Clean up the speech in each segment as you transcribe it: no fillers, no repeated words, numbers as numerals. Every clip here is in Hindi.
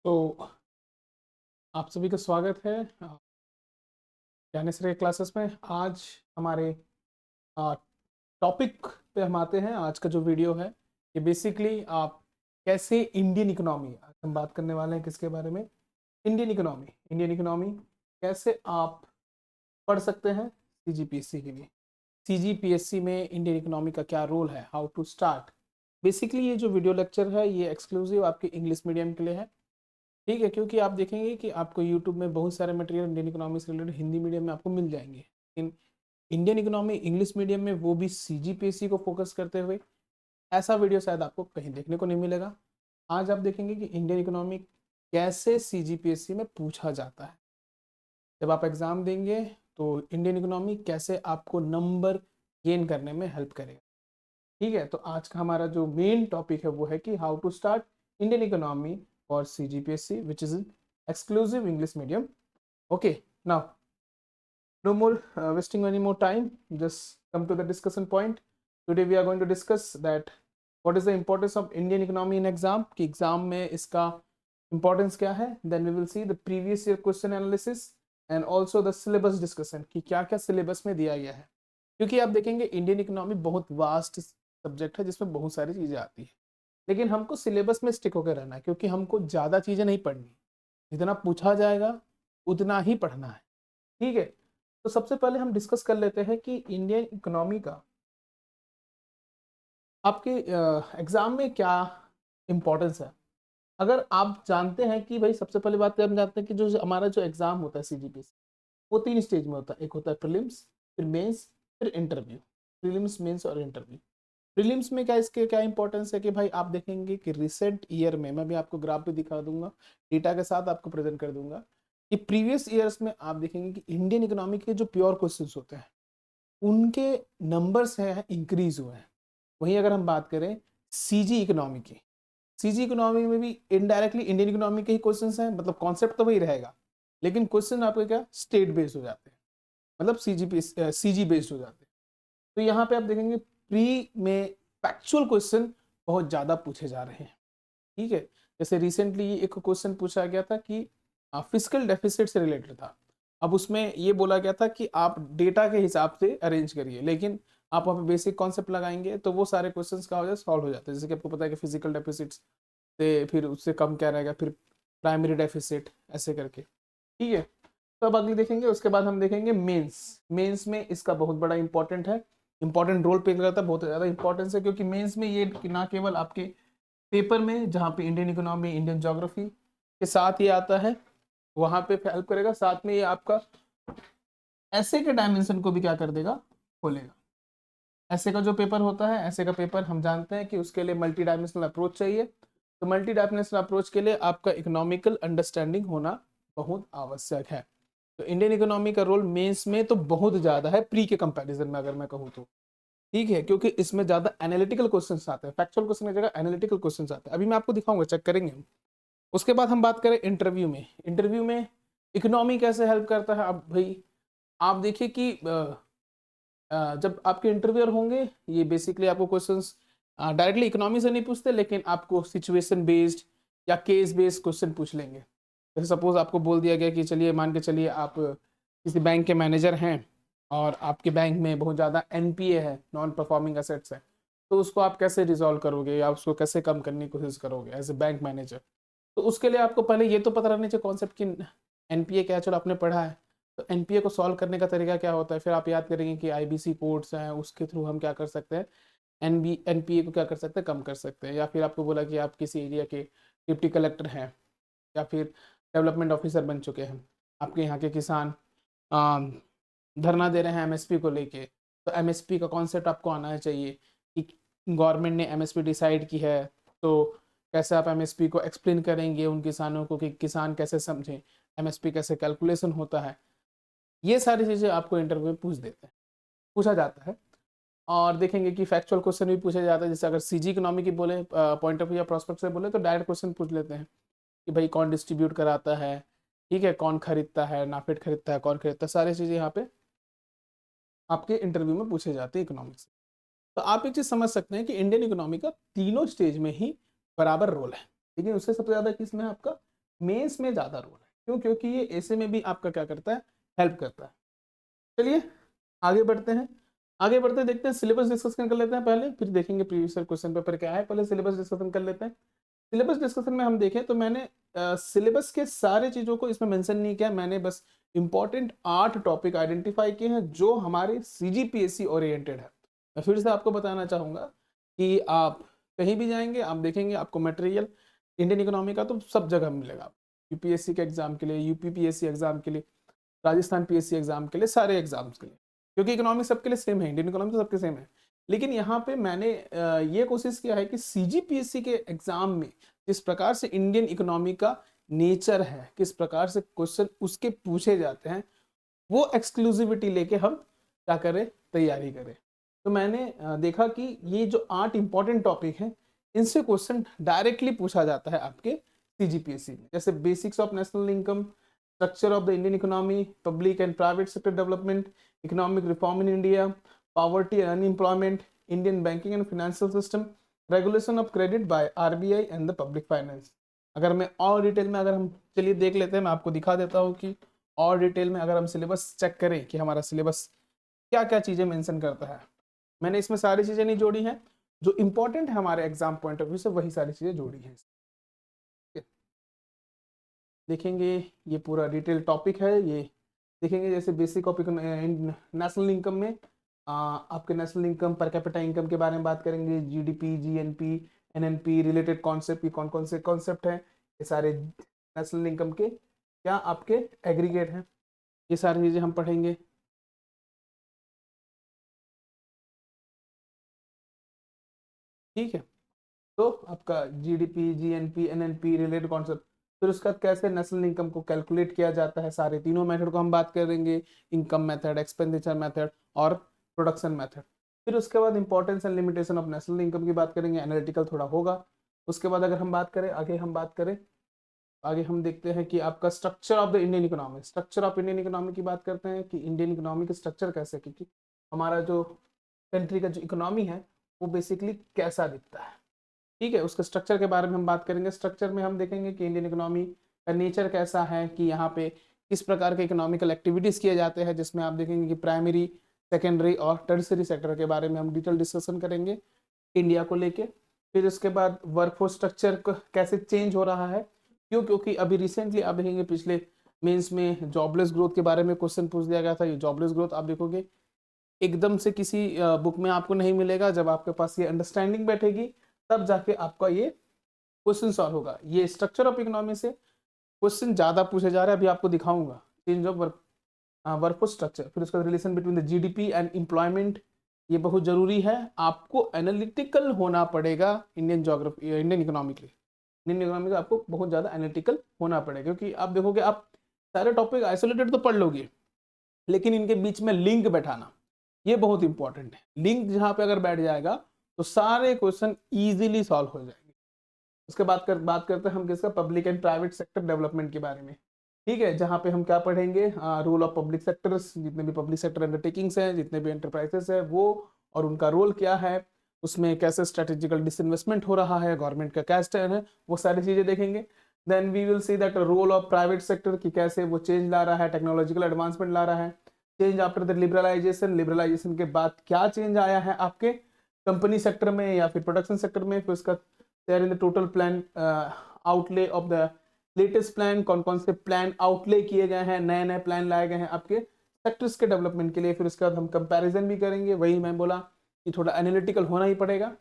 तो आप सभी का स्वागत है ज्ञानेश्वरी क्लासेस में। आज हमारे टॉपिक पे हम आते हैं। आज का जो वीडियो है ये बेसिकली आप कैसे इंडियन इकोनॉमी, आज हम बात करने वाले हैं किसके बारे में? इंडियन इकोनॉमी कैसे आप पढ़ सकते हैं सीजीपीएससी के लिए। सीजीपीएससी में इंडियन इकोनॉमी का क्या रोल है, हाउ टू स्टार्ट। बेसिकली ये जो वीडियो लेक्चर है ये एक्सक्लूसिव आपके इंग्लिश मीडियम के लिए है, ठीक है, क्योंकि आप देखेंगे कि आपको यूट्यूब में बहुत सारे मटेरियल इंडियन इकोनॉमी से रिलेटेड हिंदी मीडियम में आपको मिल जाएंगे, लेकिन इंडियन इकोनॉमी इंग्लिश मीडियम में, वो भी सीजीपीएससी को फोकस करते हुए, ऐसा वीडियो शायद आपको कहीं देखने को नहीं मिलेगा। आज आप देखेंगे कि इंडियन इकोनॉमी कैसे सीजीपीएससी में पूछा जाता है। जब आप एग्जाम देंगे तो इंडियन इकोनॉमी कैसे आपको नंबर गेन करने में हेल्प करेगा, ठीक है। तो आज का हमारा जो मेन टॉपिक है वो है कि how to start Indian economy for CGPSC, which is an exclusive English medium. Okay, now no more wasting any more time. Just come to the discussion point. Today we are going to discuss that what is the importance of Indian economy in exam. कि exam में इसका importance क्या है. Then we will see the previous year question analysis and also the syllabus discussion कि क्या क्या syllabus में दिया गया है, क्योंकि आप देखेंगे इंडियन इकोनॉमी बहुत वास्ट सब्जेक्ट है जिसमें बहुत सारी चीज़ें आती है, लेकिन हमको सिलेबस में स्टिक होकर रहना है, क्योंकि हमको ज़्यादा चीज़ें नहीं पढ़नी, जितना पूछा जाएगा उतना ही पढ़ना है, ठीक है। तो सबसे पहले हम डिस्कस कर लेते हैं कि इंडियन इकोनॉमी का आपके एग्ज़ाम में क्या इम्पोर्टेंस है। अगर आप जानते हैं कि भाई, सबसे पहले बात हम जानते हैं कि जो हमारा जो एग्ज़ाम होता है सीजीपीएससी, वो 3 स्टेज में होता है। एक होता है प्रीलिम्स, फिर मेंस, फिर इंटरव्यू। प्रीलिम्स, मेंस और इंटरव्यू। प्रीलिम्स में क्या, इसके क्या इंपॉर्टेंस है कि भाई आप देखेंगे कि रिसेंट ईयर में, मैं भी आपको ग्राफ भी दिखा दूंगा, डेटा के साथ आपको प्रेजेंट कर दूंगा, कि प्रीवियस ईयर्स में आप देखेंगे कि इंडियन इकोनॉमी के जो प्योर क्वेश्चंस होते हैं उनके नंबर्स हैं इंक्रीज हुए हैं। वहीं अगर हम बात करें सीजी इकोनॉमी की, सीजी इकोनॉमी में भी इनडायरेक्टली इंडियन इकोनॉमी के ही क्वेश्चंस हैं, मतलब कॉन्सेप्ट तो वही रहेगा, लेकिन क्वेश्चन आपके क्या स्टेट बेस्ड हो जाते हैं, मतलब सीजी बेस्ड हो जाते हैं। तो यहाँ पे आप देखेंगे प्री में फैक्चुअल क्वेश्चन बहुत ज़्यादा पूछे जा रहे हैं, ठीक है। जैसे रिसेंटली एक क्वेश्चन पूछा गया था कि फिजिकल डेफिसिट से रिलेटेड था। अब उसमें ये बोला गया था कि आप डेटा के हिसाब से अरेंज करिए, लेकिन आप वहाँ पे बेसिक कॉन्सेप्ट लगाएंगे तो वो सारे क्वेश्चंस का हो जाए सॉल्व हो जाते हैं। जैसे कि आपको पता है कि फिजिकल डेफिसिट से फिर उससे कम क्या रहेगा, फिर प्राइमरी डेफिसिट, ऐसे करके, ठीक है। तो अब अगली देखेंगे, उसके बाद हम देखेंगे मेंस। मेंस में इसका बहुत बड़ा इंपॉर्टेंट है, इंपॉर्टेंट रोल प्ले करता है, बहुत ज़्यादा इंपॉर्टेंस है, क्योंकि मेंस में ये ना केवल आपके पेपर में, जहाँ पे इंडियन इकोनॉमी, इंडियन ज्योग्राफी के साथ ये आता है, वहाँ पे हेल्प करेगा, साथ में ये आपका ऐसे के डायमेंशन को भी क्या कर देगा, खोलेगा। ऐसे का जो पेपर होता है, ऐसे का पेपर हम जानते हैं कि उसके लिए मल्टी डायमेंशनल अप्रोच चाहिए। तो मल्टी डायमेंशनल अप्रोच के लिए आपका इकोनॉमिकल अंडरस्टैंडिंग होना बहुत आवश्यक है। तो इंडियन इकोनॉमी का रोल मेंस में तो बहुत ज़्यादा है प्री के कंपैरिजन में, अगर मैं कहूँ तो, ठीक है, क्योंकि इसमें ज़्यादा एनालिटिकल क्वेश्चंस आते हैं, फैक्चुअल क्वेश्चन की जगह एनालिटिकल क्वेश्चंस आते हैं। अभी मैं आपको दिखाऊंगा, चेक करेंगे हम। उसके बाद हम बात करें इंटरव्यू में। इंटरव्यू में इकोनॉमी कैसे हेल्प करता है। अब भाई आप देखिए कि जब आपके इंटरव्यूअर होंगे, ये बेसिकली आपको क्वेश्चंस डायरेक्टली इकोनॉमी से नहीं पूछते, लेकिन आपको सिचुएशन बेस्ड या केस बेस्ड क्वेश्चन पूछ लेंगे। जैसे सपोज आपको बोल दिया गया कि चलिए, मान के चलिए आप किसी बैंक के मैनेजर हैं और आपके बैंक में बहुत ज़्यादा एनपीए है, नॉन परफॉर्मिंग एसेट्स है, तो उसको आप कैसे रिजॉल्व करोगे या उसको कैसे कम करने की कोशिश करोगे एज ए बैंक मैनेजर। तो उसके लिए आपको पहले ये तो पता रहना चाहिए कॉन्सेप्ट की एनपीए क्या है, चलो आपने पढ़ा है। तो एनपीए को सॉल्व करने का तरीका क्या होता है, फिर आप याद करेंगे कि आईबीसी कोड्स हैं, उसके थ्रू हम क्या कर सकते हैं, एनपीए को क्या कर सकते हैं, कम कर सकते हैं। या फिर आपको बोला कि आप किसी एरिया के डिप्टी कलेक्टर हैं या फिर डेवलपमेंट ऑफिसर बन चुके हैं, आपके यहाँ के किसान धरना दे रहे हैं एमएसपी को लेके, तो एमएसपी का कॉन्सेप्ट आपको आना चाहिए कि गवर्नमेंट ने एमएसपी डिसाइड की है, तो कैसे आप एमएसपी को एक्सप्लेन करेंगे उन किसानों को कि किसान कैसे समझें, एमएसपी कैसे कैलकुलेशन होता है। ये सारी चीज़ें आपको इंटरव्यू में पूछा जाता है। और देखेंगे कि फैक्चुअल क्वेश्चन भी पूछा जाता है। जैसे अगर सीजी इकोनॉमी की बोले पॉइंट ऑफ व्यू या प्रोस्पेक्ट से बोले, तो डायरेक्ट क्वेश्चन पूछ लेते हैं कि भाई कौन डिस्ट्रीब्यूट कराता है, ठीक है, कौन खरीदता है, नाफेड खरीदता है, कौन खरीदता है, सारी चीज़ें यहाँ पे आपके इंटरव्यू में पूछे जाते हैं इकोनॉमिक्स से। तो आप एक चीज़ समझ सकते हैं कि इंडियन इकोनॉमी का तीनों स्टेज में ही बराबर रोल है, लेकिन उससे सबसे ज़्यादा किस में है आपका मेंस में ज़्यादा रोल है। क्यों? क्योंकि ये ऐसे में भी आपका क्या करता है, हेल्प करता है। चलिए आगे बढ़ते हैं। आगे बढ़ते देखते हैं, सिलेबस डिस्कशन कर लेते हैं पहले, फिर देखेंगे प्रीवियस क्वेश्चन पेपर क्या है। पहले सिलेबस डिस्कशन कर लेते हैं। सिलेबस डिस्कशन में हम देखें तो मैंने सिलेबस के सारे चीज़ों को इसमें मेंशन नहीं किया, मैंने बस इंपॉर्टेंट 8 टॉपिक आइडेंटिफाई किए हैं जो हमारे सीजीपीएससी ओरिएंटेड है। मैं फिर से आपको बताना चाहूँगा कि आप कहीं भी जाएंगे, आप देखेंगे आपको मटेरियल इंडियन इकोनॉमी का तो सब जगह मिलेगा। यूपीएससी के एग्जाम के लिए, यूपीपीएससी एग्जाम के लिए, राजस्थान पीएससी एग्जाम के लिए, सारे एग्जाम्स के लिए, क्योंकि इकोनॉमी सबके लिए सेम है, इंडियन इकोनॉमी तो सबके सेम है। लेकिन यहाँ पे मैंने ये कोशिश किया है कि सीजीपीएससी के एग्जाम में जिस प्रकार से इंडियन इकोनॉमी का नेचर है, किस प्रकार से क्वेश्चन उसके पूछे जाते हैं, वो एक्सक्लूसिविटी लेके हम क्या करें, तैयारी करें। तो मैंने देखा कि ये जो 8 इंपॉर्टेंट टॉपिक हैं, इनसे क्वेश्चन डायरेक्टली पूछा जाता है आपके सीजीपीएससी में। जैसे basics of national income, structure of the Indian economy, public and private sector development, economic reform in India, poverty and unemployment, Indian banking and financial system, regulation of credit by RBI and the public finance. अगर मैं और डिटेल में, अगर हम चलिए देख लेते हैं, मैं आपको दिखा देता हूँ कि और डिटेल में अगर हम सिलेबस चेक करें कि हमारा सिलेबस क्या क्या चीज़ें मेंशन करता है। मैंने इसमें सारी चीज़ें नहीं जोड़ी हैं, जो इंपॉर्टेंट है हमारे एग्जाम पॉइंट ऑफ व्यू से वही सारी चीज़ें जोड़ी हैं। देखेंगे ये पूरा डिटेल टॉपिक है, ये देखेंगे जैसे बेसिक ऑफ नेशनल इनकम में आपके national income, per capita income के बारे में बात करेंगे, GDP, GNP, NNP, related concept, ये कौन कौन से कॉन्सेप्ट हैं, ये सारे नेशनल इनकम के क्या आपके एग्रीगेट हैं, ये सारी चीज़ें हम पढ़ेंगे। ठीक है, तो आपका GDP, GNP, NNP, related concept, फिर उसका कैसे नेशनल इनकम को कैलकुलेट किया जाता है, सारे तीनों मेथड को हम बात करेंगे, इनकम मेथड, एक्सपेंडिचर मेथड और प्रोडक्शन मेथड। फिर उसके बाद importance and limitation of national income की बात करेंगे, एनालिटिकल थोड़ा होगा। उसके बाद अगर हम बात करें आगे, हम बात करें आगे, हम देखते हैं कि आपका structure of the Indian economy, structure of Indian economy की बात करते हैं कि इंडियन इकोनॉमी का स्ट्रक्चर कैसे, क्योंकि हमारा जो कंट्री का जो इकोनॉमी है वो बेसिकली कैसा दिखता है। ठीक है, उसके स्ट्रक्चर के बारे में हम बात करेंगे। स्ट्रक्चर में हम देखेंगे कि इंडियन इकोनॉमी का नेचर कैसा है, कि यहाँ पे किस प्रकार के इकोनॉमिकल एक्टिविटीज़ किए जाते हैं, जिसमें आप देखेंगे कि प्राइमरी, सेकेंडरी और टर्सरी सेक्टर के बारे में हम डिटेल डिस्कशन करेंगे इंडिया को लेके। फिर उसके बाद वर्कफोर्स स्ट्रक्चर कैसे चेंज हो रहा है, क्यों? क्योंकि अभी रिसेंटली आप देखेंगे पिछले मेंस में जॉबलेस ग्रोथ के बारे में क्वेश्चन पूछ दिया गया था। ये जॉबलेस ग्रोथ आप देखोगे एकदम से किसी बुक में आपको नहीं मिलेगा, जब आपके पास ये अंडरस्टैंडिंग बैठेगी तब जाके आपका ये क्वेश्चन सॉल्व होगा। ये स्ट्रक्चर ऑफ इकोनॉमी से क्वेश्चन ज़्यादा पूछे जा रहे हैं, अभी आपको दिखाऊंगा। चेंज ऑफ वर्कफोर्स स्ट्रक्चर, फिर उसका relation between the GDP and employment, ये बहुत जरूरी है। आपको एनालिटिकल होना पड़ेगा इंडियन जोग्राफी, इंडियन इकोनॉमी के लिए। इंडियन इकोनॉमी का आपको बहुत ज़्यादा एनालिटिकल होना पड़ेगा, क्योंकि आप देखोगे आप सारे टॉपिक आइसोलेटेड तो पढ़ लोगे, लेकिन इनके बीच में लिंक बैठाना ये बहुत इंपॉर्टेंट है। लिंक जहाँ पे अगर बैठ जाएगा तो सारे क्वेश्चन इजीली सॉल्व हो जाएंगे। उसके बाद बात करते हैं हम किसका, public and private sector development के बारे में। ठीक है, जहाँ पे हम क्या पढ़ेंगे, रोल ऑफ पब्लिक सेक्टर्स, जितने भी पब्लिक सेक्टर अंडरटेकिंग्स हैं, जितने भी एंटरप्राइजेस है वो, और उनका रोल क्या है, उसमें कैसे स्ट्रेटेजिकल डिसइन्वेस्टमेंट हो रहा है, गवर्नमेंट का क्या स्टैंड है, वो सारी चीजें देखेंगे। Then we will see that role of private sector की कैसे वो चेंज ला रहा है, टेक्नोलॉजिकल एडवांसमेंट ला रहा है। Change after the liberalization, liberalization के बाद क्या चेंज आया है आपके कंपनी सेक्टर में या फिर प्रोडक्शन सेक्टर में। फिर उसका there in the total plan outlay of the latest plan, कौन कौन से प्लान आउटले किए गए हैं, नए नए प्लान लाए गए हैं आपके सेक्टर्स के डेवलपमेंट के लिए। फिर उसके बाद हम कंपैरिजन भी करेंगे, वही मैं बोला कि थोड़ा एनालिटिकल होना ही पड़ेगा।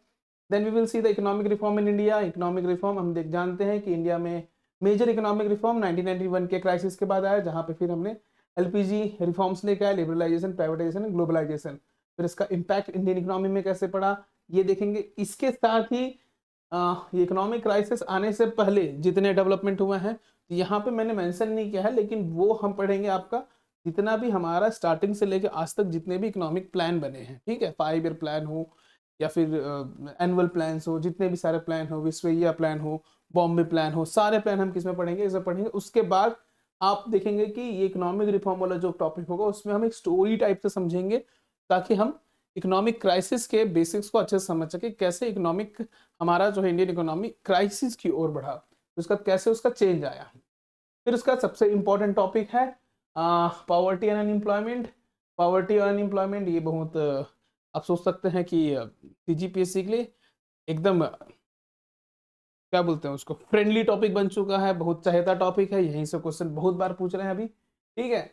Then we will see the economic reform in India. Economic reform हम जानते हैं कि इंडिया में मेजर इकोनॉमिक रिफॉर्म 1991 के क्राइसिस के बाद आया, जहाँ पे फिर हमने एलपीजी रिफॉर्म्स लेके आए, लिबरलाइजेशन, प्राइवेटाइजेशन, ग्लोबलाइजेशन। फिर इसका इम्पैक्ट इंडियन इकोनॉमी में कैसे पड़ा ये देखेंगे। इसके साथ ही ये इकोनॉमिक क्राइसिस आने से पहले जितने डेवलपमेंट हुए हैं यहाँ पे मैंने मेंशन नहीं किया है, लेकिन वो हम पढ़ेंगे आपका जितना भी हमारा स्टार्टिंग से लेकर आज तक जितने भी इकोनॉमिक प्लान बने हैं। ठीक है, 5 ईयर प्लान हो या फिर एनुअल प्लान हो, जितने भी सारे प्लान हो, विश्वविया प्लान हो, बॉम्बे प्लान हो, सारे प्लान हम किस में पढ़ेंगे, इसे पढ़ेंगे। उसके बाद आप देखेंगे कि ये इकोनॉमिक रिफॉर्म वाला जो टॉपिक होगा उसमें हम एक स्टोरी टाइप से समझेंगे, ताकि हम इकोनॉमिक क्राइसिस के बेसिक्स को अच्छे से समझ सके, कैसे इकोनॉमिक हमारा जो है इंडियन इकोनॉमी क्राइसिस की ओर बढ़ा, उसका कैसे उसका चेंज आया। फिर उसका सबसे इम्पोर्टेंट टॉपिक है पॉवर्टी एंड अनएम्प्लॉयमेंट। पॉवर्टी और अनएम्प्लॉयमेंट ये बहुत आप सोच सकते हैं कि सीजीपीएससी के लिए एकदम क्या बोलते हैं उसको फ्रेंडली टॉपिक बन चुका है, बहुत चाहेता टॉपिक है, यहीं से क्वेश्चन बहुत बार पूछ रहे हैं अभी। ठीक है,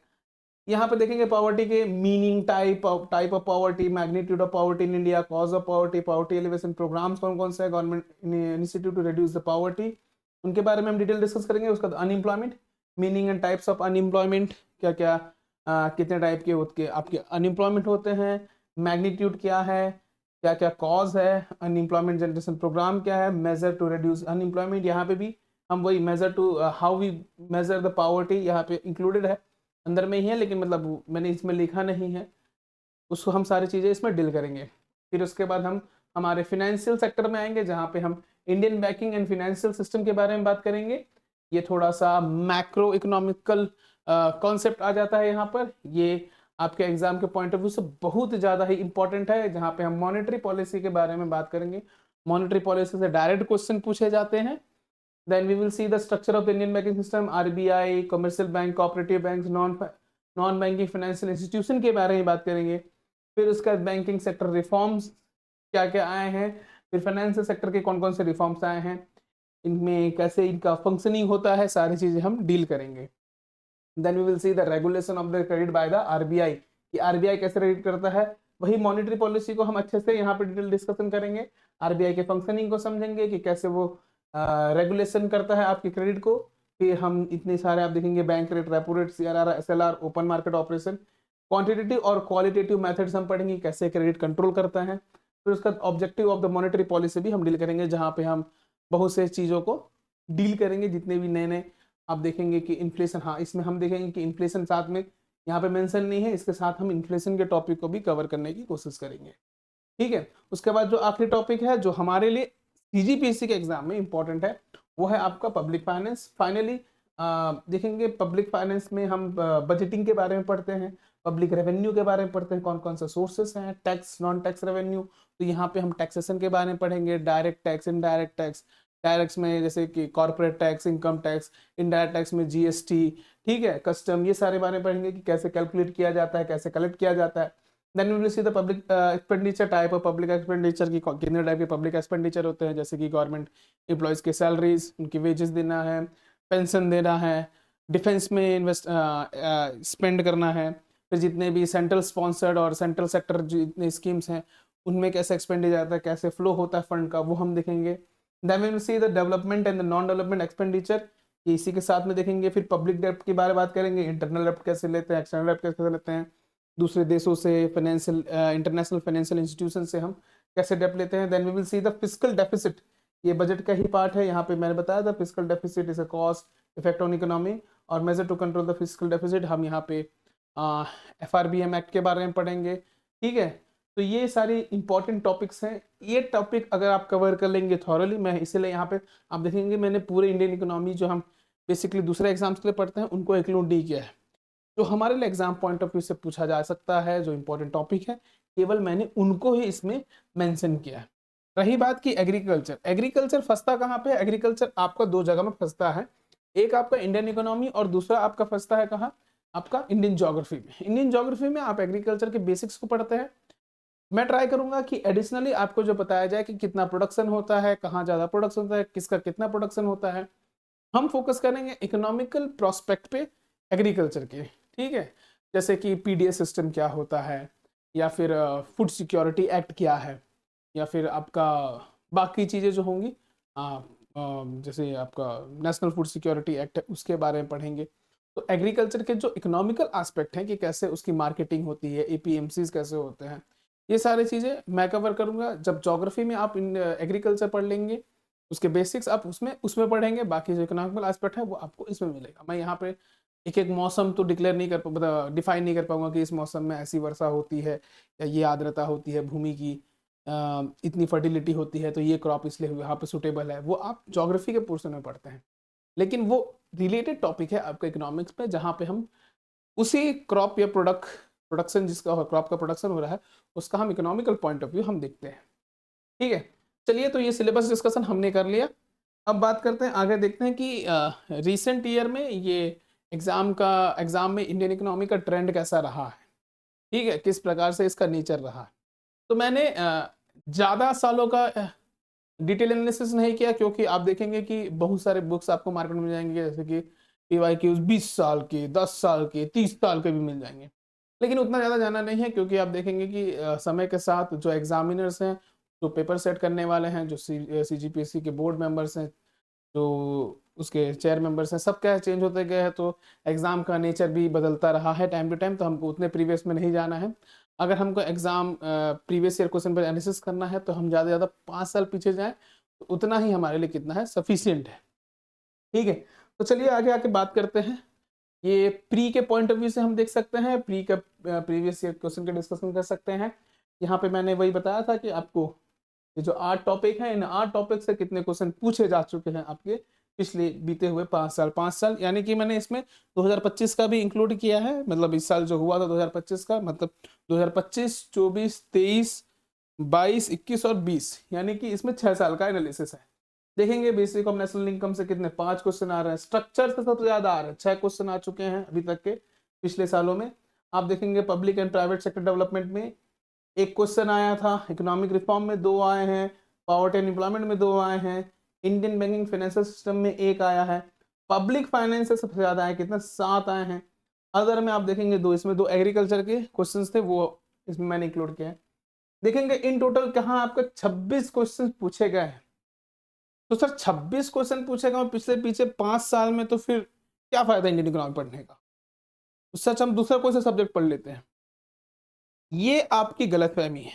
यहाँ पे देखेंगे पॉवर्टी के meaning, type of poverty, magnitude of poverty in India, cause of poverty, poverty elevation programs कौन कौन से है, government initiative to reduce the poverty, उनके बारे में हम डिटेल डिस्कस करेंगे। उसका unemployment, meaning and types of unemployment, क्या क्या कितने टाइप के आपके अनएम्प्लॉयमेंट होते हैं, मैग्नीट्यूड क्या है, क्या क्या कॉज है, अनएम्प्लॉयमेंट जनरेशन प्रोग्राम क्या है, मेजर टू रिड्यूस अनएम्प्लॉयमेंट, यहाँ पे भी हम वही measure to how we measure the poverty यहाँ पे इंक्लूडेड है, अंदर में ही है, लेकिन मतलब मैंने इसमें लिखा नहीं है, उसको हम सारी चीज़ें इसमें डील करेंगे। फिर उसके बाद हम हमारे फिनेंशियल सेक्टर में आएंगे, जहाँ पे हम Indian banking and financial system के बारे में बात करेंगे। ये थोड़ा सा मैक्रो इकोनॉमिकल कॉन्सेप्ट आ जाता है यहाँ पर, ये आपके एग्जाम के पॉइंट ऑफ व्यू से बहुत ज़्यादा ही इंपॉर्टेंट है, जहाँ पे हम मॉनेटरी पॉलिसी के बारे में बात करेंगे। मॉनेटरी पॉलिसी से डायरेक्ट क्वेश्चन पूछे जाते हैं। Then we will see the structure of the Indian banking system, RBI, commercial bank, cooperative banks, non banking financial institution के बारे में बात करेंगे। फिर उसका बैंकिंग सेक्टर रिफॉर्म्स क्या क्या आए हैं, फिर फाइनेंशियल सेक्टर के कौन कौन से रिफॉर्म्स आए हैं, इनमें कैसे इनका फंक्शनिंग होता है, सारी चीजें हम डील करेंगे। Then we will see the regulation of the credit by the RBI, कि आरबीआई कैसे रेगुलेट करता है, वही मॉनेटरी पॉलिसी को हम अच्छे से यहाँ पे डिटेल डिस्कशन करेंगे। आरबीआई के फंक्शनिंग को समझेंगे कि कैसे वो रेगुलेशन करता है आपके क्रेडिट को। फिर हम इतने सारे आप देखेंगे bank rate, repo rate, CRR, SLR, open market operation, quantitative और क्वालिटेटिव मेथड्स हम पढ़ेंगे, कैसे क्रेडिट कंट्रोल करता है। फिर उसका objective of the monetary policy भी हम डील करेंगे, जहाँ पे हम बहुत से चीज़ों को डील करेंगे, जितने भी नए नए आप देखेंगे कि इन्फ्लेशन, हाँ इसमें हम देखेंगे कि इन्फ्लेशन साथ में यहाँ पे मेंशन नहीं है, इसके साथ हम इन्फ्लेशन के टॉपिक को भी कवर करने की कोशिश करेंगे। ठीक है, उसके बाद जो आखिरी टॉपिक है जो हमारे लिए सीजीपीएससी के एग्जाम में इंपॉर्टेंट है, वो है आपका पब्लिक फाइनेंस। फाइनली देखेंगे पब्लिक फाइनेंस में हम बजटिंग के बारे में पढ़ते हैं, पब्लिक रेवेन्यू के बारे में पढ़ते हैं, कौन कौन से सोर्सेस हैं, टैक्स, नॉन टैक्स रेवेन्यू, तो यहाँ पे हम टैक्सेशन के बारे में पढ़ेंगे, direct tax, indirect tax, direct में जैसे कि corporate tax, income tax, indirect tax में जीएसटी, ठीक है, कस्टम, ये सारे बारे में पढ़ेंगे कि कैसे कैलकुलेट किया जाता है, कैसे कलेक्ट किया जाता है। Then we will see the public expenditure, type of public expenditure की कितने टाइप के पब्लिक एक्सपेंडिचर होते हैं, जैसे कि गवर्नमेंट एम्प्लॉयज़ के सैलरीज, उनकी वेजेस देना है, पेंशन देना है, डिफेंस में इन्वेस्ट स्पेंड करना है, फिर जितने भी सेंट्रल स्पॉन्सर्ड और सेंट्रल सेक्टर जितने स्कीम्स हैं उनमें कैसे एक्सपेंड जाता है, कैसे फ्लो होता है फंड का, वो हम देखेंगे। Then we will see the development and the non development expenditure, इसी के साथ में देखेंगे। फिर पब्लिक डेप्ट के बारे में बात करेंगे, इंटरनल डेप्ट कैसे लेते हैं, एक्सटर्नल डेप्ट कैसे लेते हैं, दूसरे देशों से, फाइनेंशियल इंटरनेशनल फाइनेंशियल इंस्टीट्यूशन से हम कैसे डेप्ट लेते हैं। Then we will see the fiscal deficit, ये बजट का ही पार्ट है, यहाँ पे मैंने बताया था fiscal deficit is a cost effect on economy और major to control the fiscal deficit, हम यहाँ पे FRBM एक्ट के बारे में पढ़ेंगे। ठीक है, तो ये सारी इंपॉर्टेंट टॉपिक्स हैं, ये टॉपिक अगर आप कवर कर लेंगे थॉरली, मैं इसीलिए यहाँ पे आप देखेंगे मैंने पूरे इंडियन इकोनॉमी जो हम बेसिकली दूसरे एग्जाम्स के लिए पढ़ते हैं उनको इंक्लूड नहीं किया है, जो हमारे लिए एग्जाम पॉइंट ऑफ व्यू से पूछा जा सकता है, जो इंपॉर्टेंट टॉपिक है केवल मैंने उनको ही इसमें मेंशन किया है। रही बात की एग्रीकल्चर, एग्रीकल्चर फंसता कहाँ पे, एग्रीकल्चर आपका दो जगह में फंसता है, एक आपका इंडियन इकोनॉमी और दूसरा आपका फंसता है कहाँ, आपका इंडियन ज्योग्राफी में। इंडियन ज्योग्राफी में आप एग्रीकल्चर के बेसिक्स को पढ़ते हैं, मैं ट्राई करूंगा कि एडिशनली आपको जो बताया जाए कि कितना प्रोडक्शन होता है, कहाँ ज्यादा प्रोडक्शन होता है, किसका कितना प्रोडक्शन होता है, हम फोकस करेंगे इकोनॉमिकल प्रोस्पेक्ट पे एग्रीकल्चर के। ठीक है, जैसे कि पीडीएस सिस्टम क्या होता है, या फिर फूड सिक्योरिटी एक्ट क्या है, या फिर आपका बाकी चीज़ें जो होंगी जैसे आपका नेशनल फूड सिक्योरिटी एक्ट है उसके बारे में पढ़ेंगे। तो एग्रीकल्चर के जो इकोनॉमिकल एस्पेक्ट हैं कि कैसे उसकी मार्केटिंग होती है, एपीएमसीज कैसे होते हैं, ये सारी चीज़ें मैं कवर करूंगा। जब ज्योग्राफी में आप एग्रीकल्चर पढ़ लेंगे उसके बेसिक्स आप उसमें उसमें पढ़ेंगे, बाकी जो इकोनॉमिकल एस्पेक्ट है वो आपको इसमें मिलेगा। मैं यहाँ पे एक एक मौसम तो डिक्लेयर नहीं कर डिफाइन नहीं कर पाऊंगा कि इस मौसम में ऐसी वर्षा होती है या ये आर्द्रता होती है, भूमि की इतनी फर्टिलिटी होती है तो ये क्रॉप इसलिए यहाँ पे सुटेबल है, वो आप ज्योग्राफी के पोर्शन में पढ़ते हैं। लेकिन वो रिलेटेड टॉपिक है आपका इकोनॉमिक्स में, जहाँ पे हम उसी क्रॉप या प्रोडक्शन जिसका क्रॉप का प्रोडक्शन हो रहा है उसका हम इकोनॉमिकल पॉइंट ऑफ व्यू हम देखते हैं। ठीक है, चलिए तो ये सिलेबस डिस्कशन हमने कर लिया। अब बात करते हैं, आगे देखते हैं कि रिसेंट ईयर में ये एग्जाम में इंडियन इकोनॉमी का ट्रेंड कैसा रहा है, ठीक है, किस प्रकार से इसका नेचर रहा है। तो मैंने ज़्यादा सालों का डिटेल एनालिसिस नहीं किया, क्योंकि आप देखेंगे कि बहुत सारे बुक्स आपको मार्केट में मिल जाएंगे, जैसे कि PYQs 20 साल के, 10 साल के, 30 साल के भी मिल जाएंगे। लेकिन उतना ज़्यादा जाना नहीं है, क्योंकि आप देखेंगे कि समय के साथ जो एग्जामिनर्स हैं, जो पेपर सेट करने वाले हैं, जो CGPSC के बोर्ड मेंबर्स हैं, जो उसके चेयर मेंबर्स हैं, सब क्या चेंज होते गए हैं, तो एग्ज़ाम का नेचर भी बदलता रहा है टाइम टू टाइम। तो हमको उतने प्रीवियस में नहीं जाना है। अगर हमको एग्ज़ाम प्रीवियस ईयर क्वेश्चन पर एनालिसिस करना है, तो हम ज़्यादा से ज़्यादा 5 साल पीछे जाएं, तो उतना ही हमारे लिए कितना है, सफिशियंट है। ठीक है, तो चलिए आगे आके बात करते हैं। ये प्री के पॉइंट ऑफ व्यू से हम देख सकते हैं, प्री का प्रीवियस ईयर क्वेश्चन का डिस्कशन कर सकते हैं। यहाँ पे मैंने वही बताया था कि आपको ये जो 8 टॉपिक हैं, इन 8 टॉपिक से कितने क्वेश्चन पूछे जा चुके हैं आपके पिछले बीते हुए 5 साल, यानी कि मैंने इसमें 2025 का भी इंक्लूड किया है। मतलब इस साल जो हुआ था 2025 का, मतलब 2025, 24, 23, 22, 21 और 20, यानी कि इसमें 6 साल का एनालिसिस है। देखेंगे बेसिक ऑफ नेशनल इनकम से कितने 5 क्वेश्चन आ रहे हैं, स्ट्रक्चर से सबसे ज्यादा आ रहे हैं, 6 क्वेश्चन आ चुके हैं अभी तक के पिछले सालों में। आप देखेंगे public and private sector development में 1 क्वेश्चन आया था, इकोनॉमिक रिफॉर्म में 2 आए हैं, पॉवर्टी एंड एम्प्लॉयमेंट में 2 आए हैं, इंडियन बैंकिंग फाइनेंशियल सिस्टम में 1 आया है, पब्लिक फाइनेंस से सबसे ज्यादा आए, कितना 7 आए हैं। अदर में आप देखेंगे 2, इसमें 2 एग्रीकल्चर के क्वेश्चन थे, वो इसमें मैंने इंक्लूड किया है। देखेंगे इन टोटल कहाँ आपका 26 क्वेश्चन पूछे गए हैं। तो सर 26 क्वेश्चन पूछे गए पिछले पीछे 5 साल में, तो फिर क्या फायदा इंडियन इकोनॉमी पढ़ने का। तो सच हम दूसरा कोई सा सब्जेक्ट पढ़ लेते हैं। ये आपकी गलतफहमी है,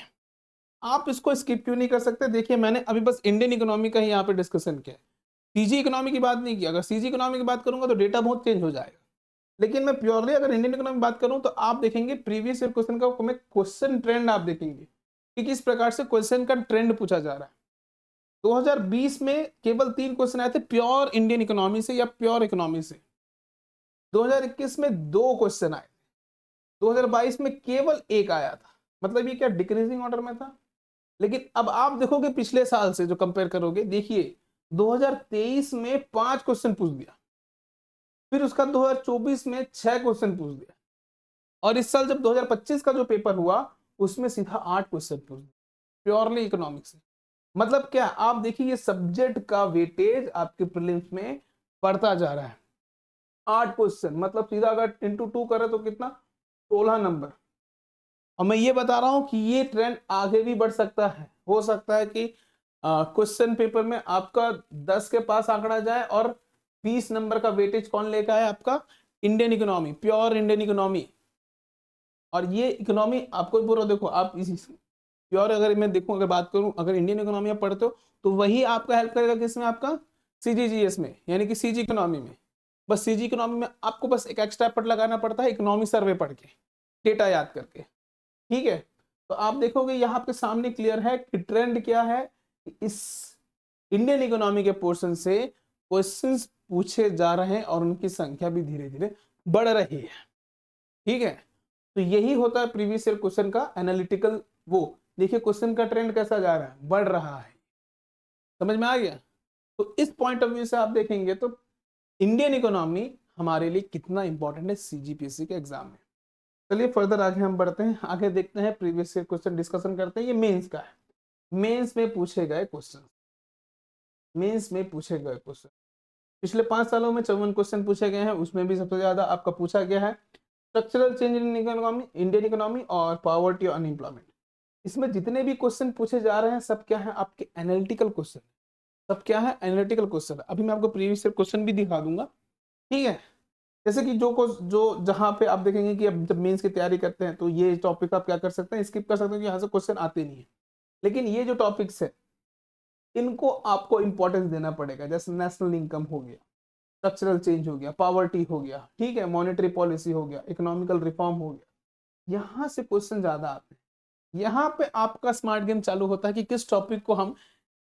आप इसको स्किप क्यों नहीं कर सकते। देखिए मैंने अभी बस इंडियन इकोनॉमी का ही यहाँ पे डिस्कशन किया, सीजी इकोनॉमी की बात नहीं की। अगर सीजी इकोनॉमी की बात करूंगा तो डेटा बहुत चेंज हो जाएगा, लेकिन मैं प्योरली अगर इंडियन इकोनॉमी बात करूं तो आप देखेंगे प्रीवियस ईयर क्वेश्चन का क्वेश्चन ट्रेंड आप देखेंगे कि किस प्रकार से क्वेश्चन का ट्रेंड पूछा जा रहा है। 2020 में केवल 3 क्वेश्चन आए थे प्योर इंडियन इकोनॉमी से या प्योर इकोनॉमी से। 2021 में 2 क्वेश्चन आए थे, 2022 में केवल 1 आया था। मतलब ये क्या डिक्रीजिंग ऑर्डर में था। लेकिन अब आप देखोगे पिछले साल से जो कंपेयर करोगे, देखिए 2023 में 5 क्वेश्चन पूछ दिया, फिर उसका 2024 में 6 क्वेश्चन पूछ दिया, और इस साल जब 2025 का जो पेपर हुआ उसमें सीधा 8 क्वेश्चन पूछ दिया प्योरली इकोनॉमिक्स से। मतलब क्या, आप देखिए ये सब्जेक्ट का वेटेज आपके प्रीलिम्स में बढ़ता जा रहा है। 8 क्वेश्चन मतलब सीधा अगर इंटू 2 करे तो कितना, 16 नंबर। और मैं ये बता रहा हूं कि ये ट्रेंड आगे भी बढ़ सकता है। हो सकता है कि क्वेश्चन पेपर में आपका 10 के पास आंकड़ा जाए और 20 नंबर का वेटेज कौन लेकर आए, आपका Indian economy, pure Indian economy. और ये इकोनॉमी आपको पूरा देखो, आप इसी प्योर अगर मैं देखूं, अगर बात करूं, अगर इंडियन इकोनॉमी आप पढ़ते हो तो वही आपका हेल्प करेगा किसमें, आपका CGGS में, यानी कि सीजी इकोनॉमी में। बस सीजी इकोनॉमी में आपको बस एक एक्स्ट्रा एफर्ट लगाना पड़ता है इकोनॉमी सर्वे पढ़ के, डेटा याद करके। ठीक है, तो आप देखोगे यहाँ आपके सामने क्लियर है कि ट्रेंड क्या है। इस इंडियन इकोनॉमी के पोर्शन से क्वेश्चंस पूछे जा रहे हैं और उनकी संख्या भी धीरे धीरे बढ़ रही है। ठीक है, तो यही होता है प्रीवियस ईयर क्वेश्चन का एनालिटिकल वो। देखिए क्वेश्चन का ट्रेंड कैसा जा रहा है, बढ़ रहा है। समझ में आ गया। तो इस पॉइंट ऑफ व्यू से आप देखेंगे तो इंडियन इकोनॉमी हमारे लिए कितना इंपॉर्टेंट है CGPSC के एग्जाम में। चलिए फर्दर आगे हम बढ़ते हैं, आगे देखते हैं प्रीवियस ईयर क्वेश्चन डिस्कशन करते हैं। ये मेंस का है, मेंस में पूछे गए क्वेश्चन, मेंस में पूछे गए क्वेश्चन पिछले 5 सालों में 54 क्वेश्चन पूछे गए हैं। उसमें भी सबसे ज्यादा आपका पूछा गया है structural change in economy, Indian economy और पॉवर्टी और अनएम्प्लॉयमेंट। इसमें जितने भी क्वेश्चन पूछे जा रहे हैं सब क्या है, आपके एनालिटिकल क्वेश्चन, सब क्या है, एनालिटिकल क्वेश्चन। अभी मैं आपको प्रीवियस ईयर क्वेश्चन भी दिखा दूंगा। ठीक है, जैसे कि जो जहां पे आप देखेंगे कि अब जब मेंस की तैयारी करते हैं तो ये टॉपिक आप क्या कर सकते हैं, स्किप कर सकते हैं, यहाँ से क्वेश्चन आते नहीं है। लेकिन ये जो टॉपिक्स है इनको आपको इंपॉर्टेंस देना पड़ेगा। जैसे नेशनल इनकम हो गया, स्ट्रक्चरल चेंज हो गया, पॉवर्टी हो गया, ठीक है, मॉनेटरी पॉलिसी हो गया, इकोनॉमिकल रिफॉर्म हो गया, यहाँ से क्वेश्चन ज्यादा आते हैं। यहाँ पे आपका स्मार्ट गेम चालू होता है कि किस टॉपिक को हम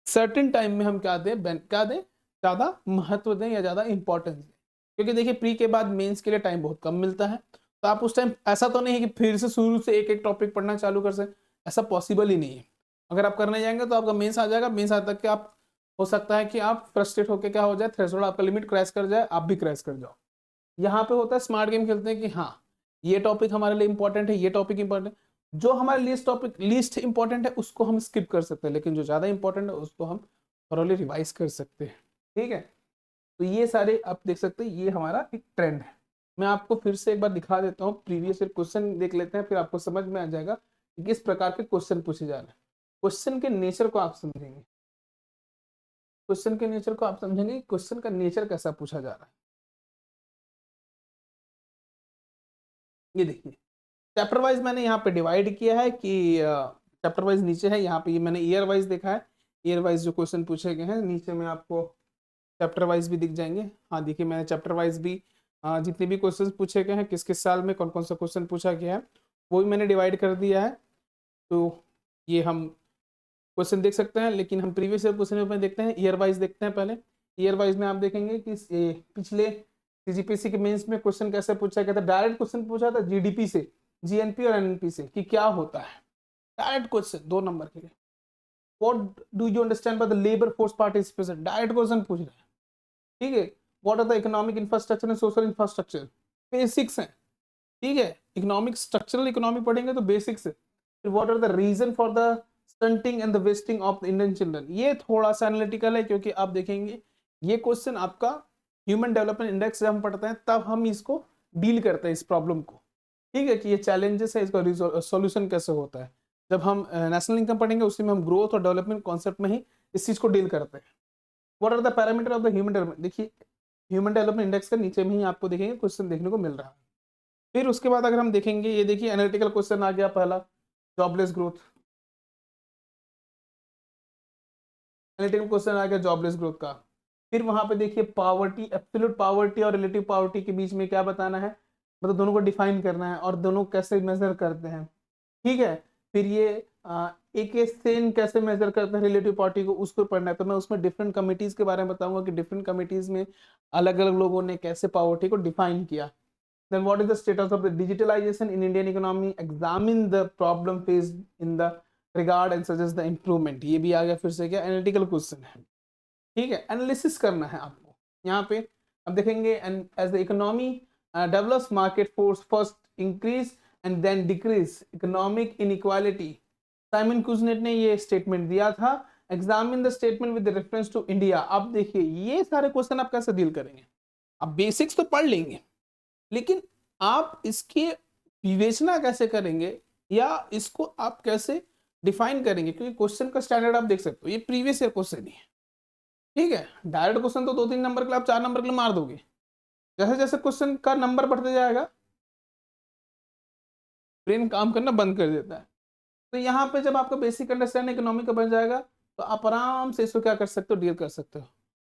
सर्टेन टाइम में हम क्या दें, ज्यादा महत्व दें या ज्यादा इंपॉर्टेंस दें। क्योंकि देखिए प्री के बाद मेंस के लिए टाइम बहुत कम मिलता है, तो आप उस टाइम ऐसा तो नहीं है कि फिर से शुरू से एक एक टॉपिक पढ़ना चालू कर सकें, ऐसा पॉसिबल ही नहीं है। अगर आप करने जाएंगे तो आपका मेंस आ जाएगा, मेंस आ तक के आप हो सकता है कि आप फ्रस्ट्रेट होकर क्या हो जाए, थ्रेशोल्ड आपका लिमिट क्रैश कर जाए, आप भी क्रैश कर जाओ। यहाँ पे होता है स्मार्ट गेम खेलते हैं कि हाँ ये टॉपिक हमारे लिए इंपॉर्टेंट है, ये टॉपिक इंपॉर्टेंट है, जो हमारे लीस्ट इंपॉर्टेंट है उसको हम स्किप कर सकते हैं, लेकिन जो ज्यादा इंपॉर्टेंट है उसको हम थोरोली रिवाइज कर सकते हैं। ठीक है, तो ये सारे आप देख सकते हैं, ये हमारा एक ट्रेंड है। मैं आपको फिर से एक बार दिखा देता हूँ, प्रीवियस ईयर क्वेश्चन देख लेते हैं, फिर आपको समझ में आ जाएगा कि किस प्रकार के क्वेश्चन पूछे जा रहे हैं। क्वेश्चन के नेचर को आप समझेंगे, क्वेश्चन के नेचर को आप समझेंगे, क्वेश्चन का नेचर कैसा पूछा जा रहा है। ये देखिए, चैप्टर वाइज मैंने यहाँ पे डिवाइड किया है कि चैप्टर वाइज नीचे है, यहाँ पे ये मैंने ईयर वाइज देखा है, ईयर वाइज जो क्वेश्चन पूछे गए हैं नीचे में आपको चैप्टर वाइज भी दिख जाएंगे। हाँ देखिए, मैंने चैप्टर वाइज भी जितने भी क्वेश्चन पूछे गए हैं, किस किस साल में कौन कौन सा क्वेश्चन पूछा गया है, वो भी मैंने डिवाइड कर दिया है। तो ये हम क्वेश्चन देख सकते हैं, लेकिन हम प्रीवियस ईयर क्वेश्चन में देखते हैं, ईयर वाइज देखते हैं। पहले ईयर वाइज में आप देखेंगे कि पिछले सीजीपीएससी के मेंस में क्वेश्चन कैसे पूछा गया था। डायरेक्ट क्वेश्चन पूछा था जीडीपी से, जीएनपी और एनएनपी से कि क्या होता है, डायरेक्ट क्वेश्चन 2 नंबर के लिए। What do you understand by the labour force participation, direct question पूछ रहे हैं। ठीक है, what are the economic infrastructure and social infrastructure, basics है। ठीक है, इकोनॉमिक स्ट्रक्चरल इकोनॉमी पढ़ेंगे तो बेसिक्स है। फिर what are the reason for the stunting and the wasting of the Indian children, ये थोड़ा सा एनालिटिकल है, क्योंकि आप देखेंगे ये क्वेश्चन आपका ह्यूमन डेवलपमेंट इंडेक्स जब हम पढ़ते हैं तब हम इसको डील करते हैं, इस प्रॉब्लम को। ठीक है, कि ये चैलेंजेस है, इसका सॉल्यूशन कैसे होता है। जब हम नेशनल इनकम पढ़ेंगे उसी में हम ग्रोथ और डेवलपमेंट कॉन्सेप्ट में ही इस चीज को डील करते हैं। What are the parameter of the human development, देखिए ह्यूमन डेवलपमेंट इंडेक्स के नीचे में ही आपको देखेंगे क्वेश्चन देखने को मिल रहा है। फिर उसके बाद अगर हम देखेंगे, ये देखिए एनालिटिकल क्वेश्चन आ गया पहला, जॉबलेस ग्रोथ, एनालिटिकल क्वेश्चन आ गया जॉबलेस ग्रोथ का। फिर वहां पे देखिए पावर्टी, एब्सोल्यूट पावर्टी और रिलेटिव पावर्टी के बीच में क्या बताना है, मतलब दोनों को डिफाइन करना है और दोनों कैसे मेजर करते हैं। ठीक है, फिर ये एक सेन कैसे मेजर करते हैं रिलेटिव पार्टी को, उसको पढ़ना है। तो मैं उसमें डिफरेंट कमिटीज के बारे में बताऊंगा कि डिफरेंट कमिटीज में अलग अलग लोगों ने कैसे पावर्टी को डिफाइन किया। Then what is the status of the digitalization in Indian economy? Examine the problem faced in the regard and suggest the improvement. ये भी आ गया फिर से क्या, एनालिटिकल क्वेश्चन है। ठीक है, एनालिसिस करना है आपको यहाँ पे। अब देखेंगे and as the economy develops market force first increase and then decrease economic inequality, Simon Kuznets ने ये स्टेटमेंट दिया था। Examine the statement with reference to India. अब देखिए ये सारे क्वेश्चन आप कैसे डील करेंगे, आप बेसिक्स तो पढ़ लेंगे, लेकिन आप इसकी विवेचना कैसे करेंगे या इसको आप कैसे डिफाइन करेंगे, क्योंकि क्वेश्चन का स्टैंडर्ड आप देख सकते हो, ये प्रीवियस ईयर क्वेश्चन ही है। ठीक है, डायरेक्ट क्वेश्चन तो 2-3 नंबर के लिए आप 4 नंबर के लिए मार दोगे। जैसे जैसे क्वेश्चन का नंबर बढ़ते जाएगा ब्रेन काम करना बंद कर देता है। तो यहाँ पे जब आपका बेसिक अंडरस्टैंडिंग इकोनॉमी का बन जाएगा तो आप आराम से इसको क्या कर सकते हो, डील कर सकते हो।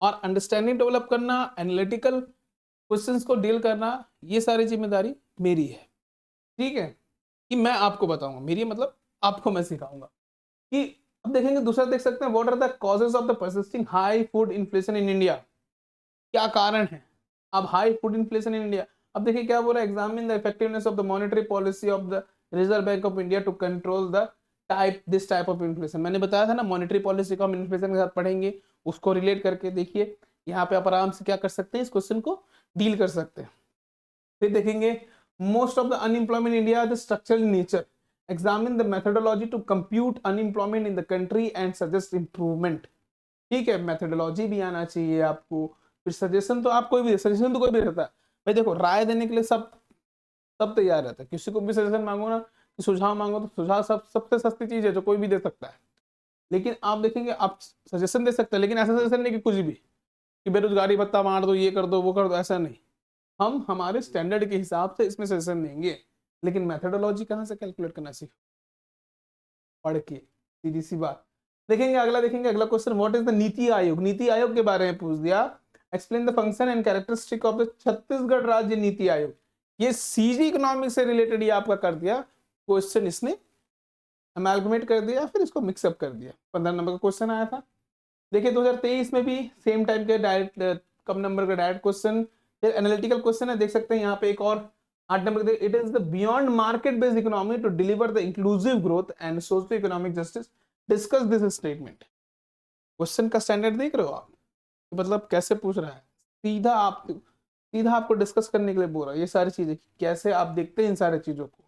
और अंडरस्टैंडिंग डेवलप करना, एनालिटिकल क्वेश्चंस को डील करना, ये सारी जिम्मेदारी मेरी है। ठीक है, कि मैं आपको बताऊंगा, मेरी मतलब आपको मैं सिखाऊंगा कि अब देखेंगे दूसरा देख सकते हैं, what are the causes of the persisting high food inflation in India, क्या कारण है अब high food inflation in India. अब देखिए क्या बोल रहा है, examine the effectiveness of the monetary policy of the Reserve Bank of India to control the this type of inflation. मैंने बताया था ना, मॉनेटरी पॉलिसी को हम इन्फ्लेशन के साथ पढ़ेंगे, उसको रिलेट करके देखिए यहाँ पे आप आराम से क्या कर सकते हैं, इस क्वेश्चन को डील कर सकते हैं। फिर देखेंगे most of the unemployment India the structural nature, examine the methodology to compute unemployment in the country and suggest improvement. ठीक है, मेथोडोलॉजी भी आना चाहिए आपको। फिर सजेशन तो आप कोई भी सजेशन तो कोई भी रहता है भाई, देखो राय देने के लिए सब तैयार रहता है। किसी को भी सजेशन मांगो ना, सुझाव मांगो तो सुझाव सबसे सस्ती चीज है जो कोई भी दे सकता है। लेकिन आप देखेंगे आप सजेशन दे सकते हैं, लेकिन ऐसा सजेशन नहीं कि कुछ भी कि बेरोजगारी भत्ता मार दो, ये कर दो, वो कर दो, ऐसा नहीं। हम हमारे स्टैंडर्ड के हिसाब से इसमें सजेशन देंगे, लेकिन मेथोडोलॉजी कहाँ से कैलकुलेट करना सीखो, पढ़ के, सीधी सी बात। देखेंगे अगला, देखेंगे अगला question, what is the NITI Aayog. NITI Aayog के बारे में पूछ दिया, explain the function and characteristic of the Chhattisgarh राज्य नीति आयोग। ये सीजी इकोनॉमिक्स से रिलेटेड ये आपका कर दिया क्वेश्चन, इसने अमेलगमेट कर दिया, फिर इसको मिक्सअप कर दिया। 15 नंबर का क्वेश्चन आया था। देखिए 2023 में भी सेम टाइम के डायरेक्ट कम नंबर का डायरेक्ट क्वेश्चन, फिर एनालिटिकल क्वेश्चन है, देख सकते हैं यहाँ पे एक और 8 number. It is the beyond market based economy to deliver the inclusive growth and socio economic justice, discuss this statement. Question का स्टैंडर्ड देख रहे हो आप, मतलब कैसे पूछ रहा है, सीधा आपको डिस्कस करने के लिए बोल रहा है ये सारी चीजें, कैसे आप देखते हैं इन सारी चीजों को।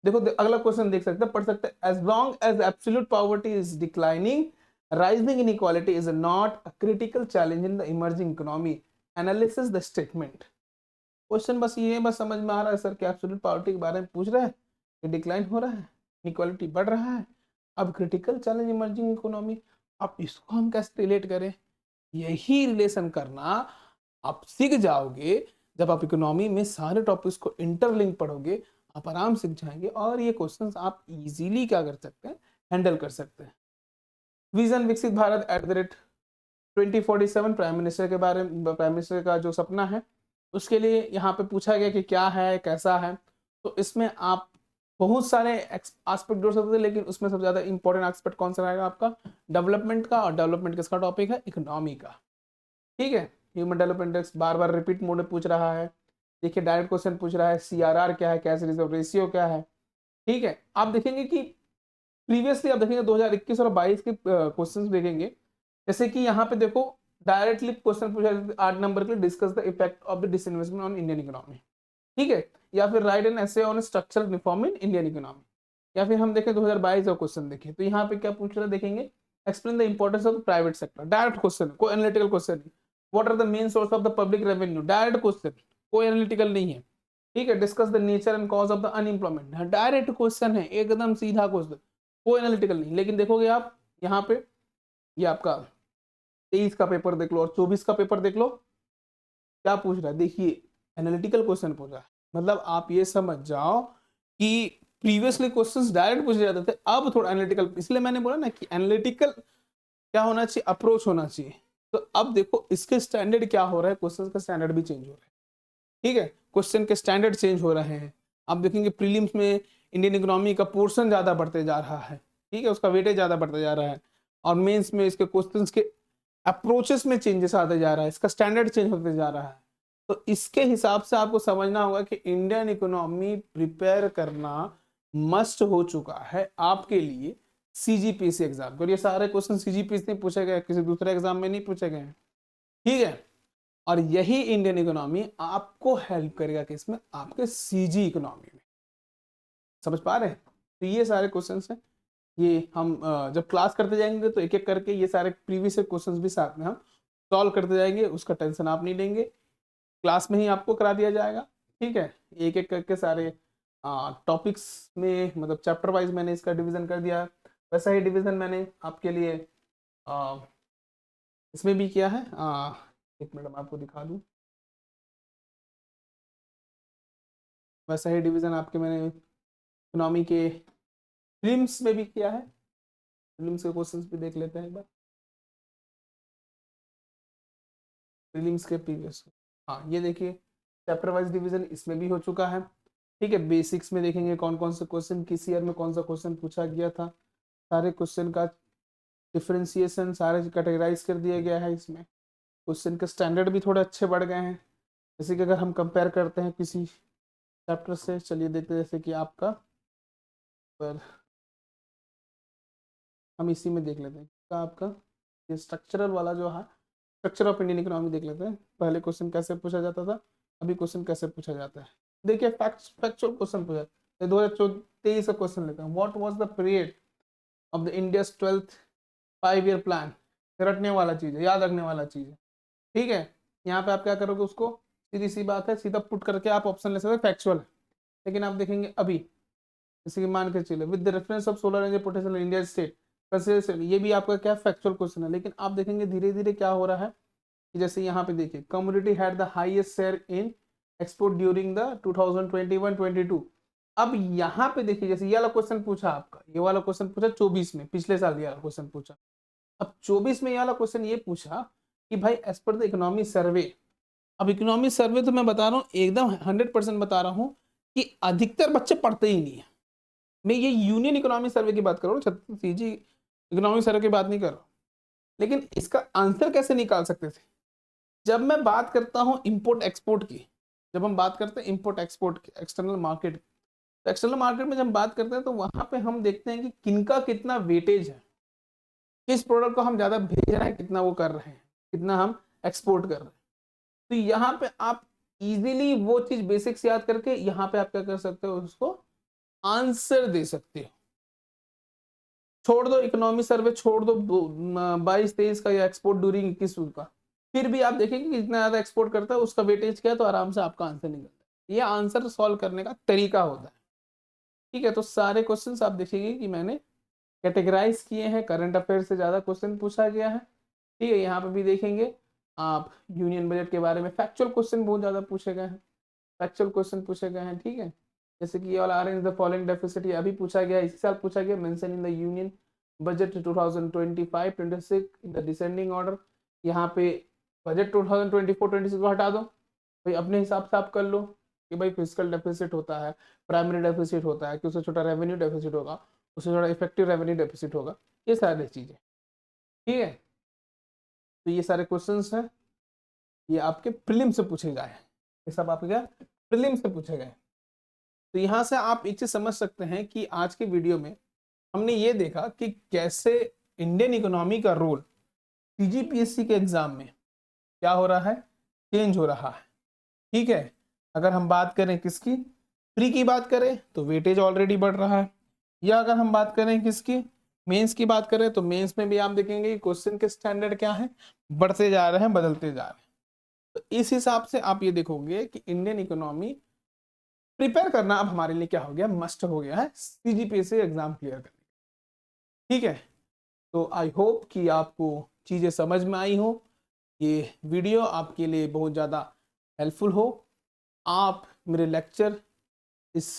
देखो अगला क्वेश्चन देख सकते हैं, पढ़ सकते हैं, as long as absolute poverty is declining, rising inequality is not a critical challenge in the emerging economy, analysis the statement. Question बस ये बस समझ में आ रहा है सर कि एब्सोल्यूट पॉवर्टी के बारे में पूछ रहा है, कि डिक्लाइन हो रहा है, इनइक्वालिटी बढ़ रहा है, अब क्रिटिकल चैलेंज इमर्जिंग इकोनॉमी, अब इसको हम कैसे रिलेट करें। यही रिलेशन करना आप सीख जाओगे जब आप इकोनॉमी में सारे टॉपिक्स को इंटरलिंक पढ़ोगे, आप आराम सीख जाएंगे और ये क्वेश्चंस आप इजीली क्या कर सकते हैं, हैंडल कर सकते हैं। विजन विकसित भारत @2047 प्राइम मिनिस्टर के बारे में, प्राइम मिनिस्टर का जो सपना है उसके लिए यहाँ पे पूछा गया कि क्या है कैसा है। तो इसमें आप बहुत सारे एस्पेक्ट जोड़ सकते हैं, लेकिन उसमें सबसे ज्यादा इंपॉर्टेंट एस्पेक्ट कौन सा रहेगा आपका, डेवलपमेंट का। और डेवलपमेंट किसका टॉपिक है, इकोनॉमी का। ठीक है, ह्यूमन डेवलपमेंट इंडेक्स बार बार रिपीट मोड में पूछ रहा है। देखिए डायरेक्ट क्वेश्चन पूछ रहा है, सीआरआर क्या है, कैश रिजर्व रेशियो क्या है। ठीक है, आप देखेंगे कि प्रीवियसली आप देखेंगे 2021 और 22 के क्वेश्चंस देखेंगे, जैसे कि यहाँ पे देखो डायरेक्टली क्वेश्चन पूछा 8 नंबर के लिए, discuss the effect of the disinvestment on Indian economy. ठीक है, या फिर right an essay on structural reform in Indian economy. या फिर हम देखें 2022 का क्वेश्चन देखें, तो यहाँ पे क्या पूछ रहा है देखेंगे, explain the importance of private sector, direct question, कोई एनालिटिकल क्वेश्चन नहीं। What are the main source of the public revenue, direct question, कोई एनालिटिकल नहीं है। ठीक है, discuss the nature and cause of the unemployment, direct question है, एकदम सीधा क्वेश्चन, कोई एनालिटिकल नहीं। लेकिन देखोगे आप यहाँ पे, ये आपका 23 का पेपर देख लो और 24 का पेपर देख लो, क्या पूछ रहा है देखिए, एनालिटिकल क्वेश्चन पूछा है। मतलब आप ये समझ जाओ कि प्रीवियसली क्वेश्चंस डायरेक्ट पूछे जाते थे, अब थोड़ा एनालिटिकल, इसलिए मैंने बोला ना कि एनालिटिकल क्या होना चाहिए, अप्रोच होना चाहिए। तो अब देखो इसके स्टैंडर्ड क्या हो रहा है, क्वेश्चंस का स्टैंडर्ड भी चेंज हो रहा है। ठीक है, क्वेश्चन के स्टैंडर्ड चेंज हो रहे हैं। आप देखेंगे प्रीलिम्स में इंडियन इकोनॉमी का पोर्शन ज्यादा बढ़ते जा रहा है, ठीक है, उसका वेटेज ज्यादा बढ़ता जा रहा है। और मेंस में इसके क्वेश्चंस के अप्रोचेस में चेंजेस आते जा रहा है, इसका स्टैंडर्ड चेंज होते जा रहा है। तो इसके हिसाब से आपको समझना होगा कि इंडियन इकोनॉमी प्रिपेयर करना मस्ट हो चुका है आपके लिए सीजीपीएससी एग्जाम। और ये सारे क्वेश्चन सीजीपीएससी में पूछे गए, किसी दूसरे एग्जाम में नहीं पूछे गए हैं। ठीक है, और यही इंडियन इकोनॉमी आपको हेल्प करेगा किसमें, आपके सीजी इकोनॉमी में। समझ पा रहे हैं, तो ये सारे क्वेश्चन हैं, ये हम जब क्लास करते जाएंगे तो एक एक करके ये सारे प्रीवियस क्वेश्चंस भी साथ में हम सॉल्व करते जाएंगे, उसका टेंशन आप नहीं लेंगे, क्लास में ही आपको करा दिया जाएगा। ठीक है, एक एक करके सारे टॉपिक्स में, मतलब चैप्टर वाइज मैंने इसका डिवीजन कर दिया। वैसा ही डिवीजन मैंने आपके लिए इसमें भी किया है। एक मिनट मैं आपको दिखा दूं, वैसा ही डिवीजन आपके मैंने इकोनॉमी के प्रीलिम्स में भी किया है। प्रीलिम्स के क्वेश्चंस भी देख लेते हैं एक बार, प्रीलिम्स के प्रीवियस। हाँ ये देखिए, चैप्टर वाइज डिवीजन इसमें भी हो चुका है। ठीक है, बेसिक्स में देखेंगे कौन कौन से क्वेश्चन किस ईयर में कौन सा क्वेश्चन पूछा गया था, सारे क्वेश्चन का डिफरेंशिएशन सारे कैटेगराइज कर दिया गया है इसमें। क्वेश्चन के स्टैंडर्ड भी थोड़े अच्छे बढ़ गए हैं, जैसे कि अगर हम कंपेयर करते हैं किसी चैप्टर से, चलिए देखते हैं, जैसे कि आपका पर हम इसी में देख लेते हैं आपका ये स्ट्रक्चरल वाला जो है, स्ट्रक्चर ऑफ इंडियन इकोनॉमी देख लेते हैं। पहले क्वेश्चन कैसे पूछा जाता था, अभी क्वेश्चन कैसे पूछा जाता है। देखिए फैक्चुअल क्वेश्चन पूछा, 2023 का क्वेश्चन लेते हैं, what was the period of the India's 12th 5-year plan. रटने वाला चीज है, याद रखने वाला चीज है। ठीक है, यहाँ पे आप क्या करोगे, उसको सीधी सी बात है, सीधा पुट करके आप ऑप्शन ले सकते हैं, फैक्चुअल है। लेकिन आप देखेंगे अभी, जैसे कि मान के चले, with the reference of solar energy potential India state, ये भी आपका क्या फैक्चुअल क्वेश्चन है। लेकिन आप देखेंगे धीरे धीरे क्या हो रहा है, कि जैसे यहाँ पे देखिए, community had the highest share in export during the 2021-22। अब यहाँ पे देखिए, जैसे ये वाला क्वेश्चन पूछा आपका, ये वाला क्वेश्चन पूछा 24 में, पिछले साल ये वाला क्वेश्चन पूछा। अब 24 में ये वाला क्वेश्चन ये पूछा कि भाई एज पर द इकोनॉमी सर्वे। अब इकोनॉमी सर्वे तो मैं बता रहा हूँ एकदम 100% बता रहा हूँ कि अधिकतर बच्चे पढ़ते ही नहीं है। मैं ये यूनियन इकोनॉमी सर्वे की बात कर रहा हूँ, छत्तीसगढ़ इकोनॉमिक सर्वे की बात नहीं कर रहा हूँ। लेकिन इसका आंसर कैसे निकाल सकते थे, जब मैं बात करता हूँ इंपोर्ट एक्सपोर्ट की, जब हम बात करते हैं इंपोर्ट एक्सपोर्ट की, एक्सटर्नल मार्केट, तो एक्सटर्नल मार्केट में जब हम बात करते हैं तो वहां पे हम देखते हैं कि किनका कितना वेटेज है। किस प्रोडक्ट को हम ज़्यादा भेज रहे हैं, कितना वो कर रहे हैं, कितना हम एक्सपोर्ट कर रहे हैं। तो यहाँ पे आप इजीली वो चीज बेसिक्स याद करके यहाँ पे आप क्या कर सकते हो, उसको आंसर दे सकते हो। छोड़ दो इकोनॉमी सर्वे, छोड़ दो 22-23 का या एक्सपोर्ट ड्यूरिंग 21 का, फिर भी आप देखेंगे कि जितना ज्यादा एक्सपोर्ट करता है उसका वेटेज क्या है, तो आराम से आपका आंसर निकलता है। ये आंसर सॉल्व करने का तरीका होता है। ठीक है, तो सारे क्वेश्चंस आप देखेंगे कि मैंने कैटेगराइज किए हैं, करंट अफेयर से ज्यादा क्वेश्चन पूछा गया है। ठीक है, यहाँ पे भी देखेंगे आप यूनियन बजट के बारे में फैक्चुअल क्वेश्चन बहुत ज्यादा पूछे गए हैं, फैक्चुअल क्वेश्चन पूछे गए हैं। ठीक है, जैसे कि all are in the following deficit, ये अभी पूछा गया, इसी साल पूछा गया, mention in the union budget 2025-26 in the descending order. यहाँ पे बजट 2024-26 को हटा दो भाई, अपने हिसाब से आप कर लो कि भाई फिजिकल डेफिसिट होता है, प्राइमरी डेफिसिट होता है, कि उससे छोटा रेवेन्यू डेफिसिट होगा, उससे छोटा इफेक्टिव रेवेन्यू डेफिसिट होगा, ये सारी चीजें। ठीक है, तो ये सारे क्वेश्चंस हैं, ये आपके प्रीलिम से पूछे गए हैं, ये सब आपके क्या प्रीलिम से पूछे गए। तो यहाँ से आप एक चीज समझ सकते हैं कि आज के वीडियो में हमने ये देखा कि कैसे इंडियन इकोनॉमी का रोल सीजीपीएससी के एग्जाम में क्या हो रहा है, चेंज हो रहा है। ठीक है, अगर हम बात करें किसकी, प्री की बात करें तो वेटेज ऑलरेडी बढ़ रहा है, या अगर हम बात करें किसकी, मेंस की बात करें, तो मेंस में भी आप देखेंगे कि क्वेश्चन के स्टैंडर्ड क्या है, बढ़ते जा रहे हैं, बदलते जा रहे हैं। तो इस हिसाब से आप ये देखोगे कि इंडियन इकोनॉमी प्रिपेयर करना अब हमारे लिए क्या हो गया, मस्ट हो गया है सीजीपीएससी एग्जाम क्लियर करने। ठीक है, तो आई होप कि आपको चीजें समझ में आई हो, ये वीडियो आपके लिए बहुत ज़्यादा हेल्पफुल हो। आप मेरे लेक्चर इस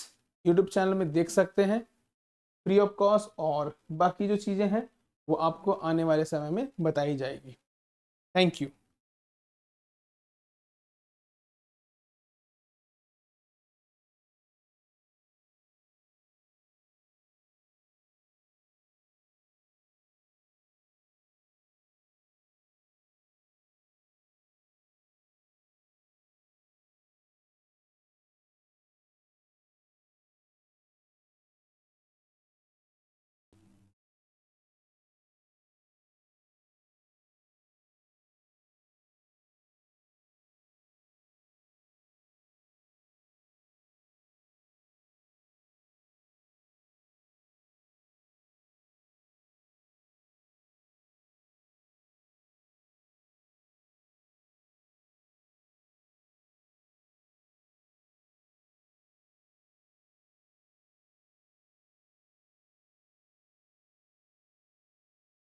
यूट्यूब चैनल में देख सकते हैं फ्री ऑफ कॉस्ट, और बाकी जो चीज़ें हैं वो आपको आने वाले समय में बताई जाएगी। Thank you.